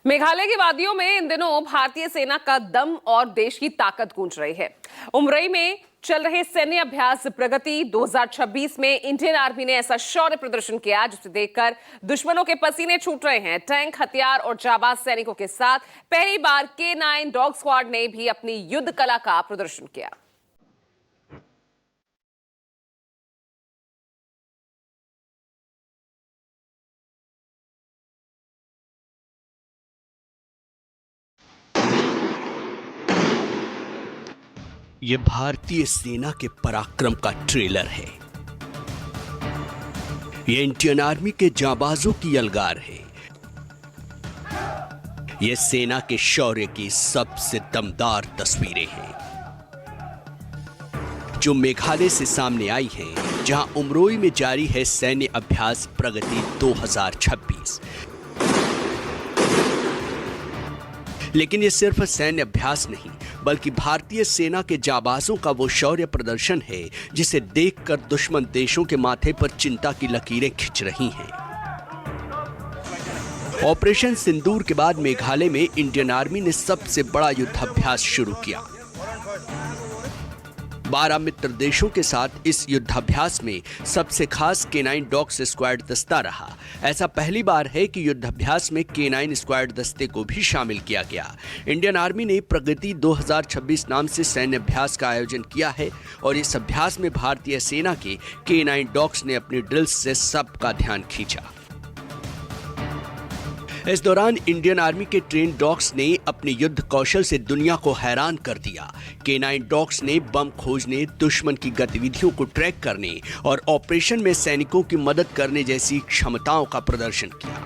मेघालय की वादियों में इन दिनों भारतीय सेना का दम और देश की ताकत गूंज रही है। उमरई में चल रहे सैन्य अभ्यास प्रगति 2026 में इंडियन आर्मी ने ऐसा शौर्य प्रदर्शन किया जिसे देखकर दुश्मनों के पसीने छूट रहे हैं। टैंक, हथियार और जाबाज सैनिकों के साथ पहली बार K9 डॉग स्क्वाड ने भी अपनी युद्ध कला का प्रदर्शन किया। ये भारतीय सेना के पराक्रम का ट्रेलर है। ये इंडियन आर्मी के जांबाजों की यलगार है। ये सेना के शौर्य की सबसे दमदार तस्वीरें हैं जो मेघालय से सामने आई हैं, जहां उमरोई में जारी है सैन्य अभ्यास प्रगति 2026। लेकिन ये सिर्फ सैन्य अभ्यास नहीं बल्कि भारतीय सेना के जाबाजों का वो शौर्य प्रदर्शन है जिसे देखकर दुश्मन देशों के माथे पर चिंता की लकीरें खिंच रही हैं। ऑपरेशन सिंदूर के बाद मेघालय में इंडियन आर्मी ने सबसे बड़ा युद्धाभ्यास शुरू किया। 12 मित्र देशों के साथ इस युद्धाभ्यास में सबसे खास K9 डॉग्स स्क्वाड दस्ता रहा। ऐसा पहली बार है कि युद्धाभ्यास में K9 स्क्वाड दस्ते को भी शामिल किया गया। इंडियन आर्मी ने प्रगति 2026 नाम से सैन्य अभ्यास का आयोजन किया है और इस अभ्यास में भारतीय सेना के K9 डॉग्स ने अपनी ड्रिल्स से सबका ध्यान खींचा। इस दौरान इंडियन आर्मी के ट्रेन डॉग्स ने अपने युद्ध कौशल से दुनिया को हैरान कर दिया। K9 डॉग्स ने बम खोजने, दुश्मन की गतिविधियों को ट्रैक करने और ऑपरेशन में सैनिकों की मदद करने जैसी क्षमताओं का प्रदर्शन किया।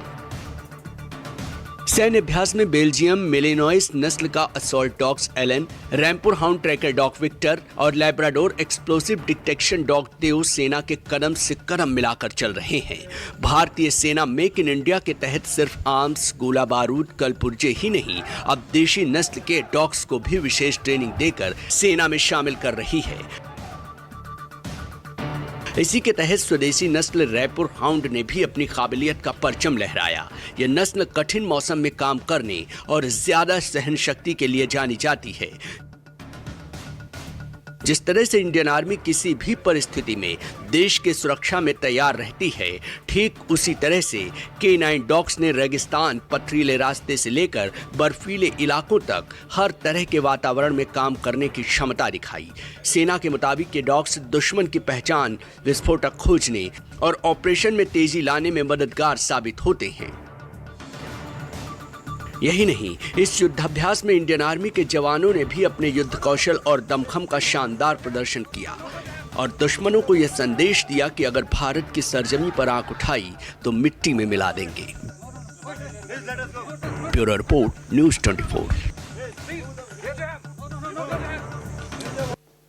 सैन्य अभ्यास में बेल्जियम मेलेनोइस नस्ल का assault dogs Alan, Rampur hound tracker dog Victor और Labrador explosive detection dog Teo सेना के कदम से कदम मिलाकर चल रहे हैं। भारतीय सेना मेक इन इंडिया के तहत सिर्फ आर्म्स, गोला बारूद, कलपुर्जे ही नहीं, अब देशी नस्ल के डॉग्स को भी विशेष ट्रेनिंग देकर सेना में शामिल कर रही है। इसी के तहत स्वदेशी नस्ल रैमपुर हाउंड ने भी अपनी काबिलियत का परचम लहराया। यह नस्ल कठिन मौसम में काम करने और ज्यादा सहन शक्ति के लिए जानी जाती है। जिस तरह से इंडियन आर्मी किसी भी परिस्थिति में देश की सुरक्षा में तैयार रहती है, ठीक उसी तरह से K9 डॉग्स ने रेगिस्तान, पथरीले रास्ते से लेकर बर्फीले इलाकों तक हर तरह के वातावरण में काम करने की क्षमता दिखाई। सेना के मुताबिक ये डॉग्स दुश्मन की पहचान, विस्फोटक खोजने और ऑपरेशन में तेजी लाने में मददगार साबित होते हैं। यही नहीं, इस युद्धाभ्यास में इंडियन आर्मी के जवानों ने भी अपने युद्ध कौशल और दमखम का शानदार प्रदर्शन किया और दुश्मनों को यह संदेश दिया कि अगर भारत की सरजमी पर आंख उठाई तो मिट्टी में मिला देंगे। Bureau report, news 24।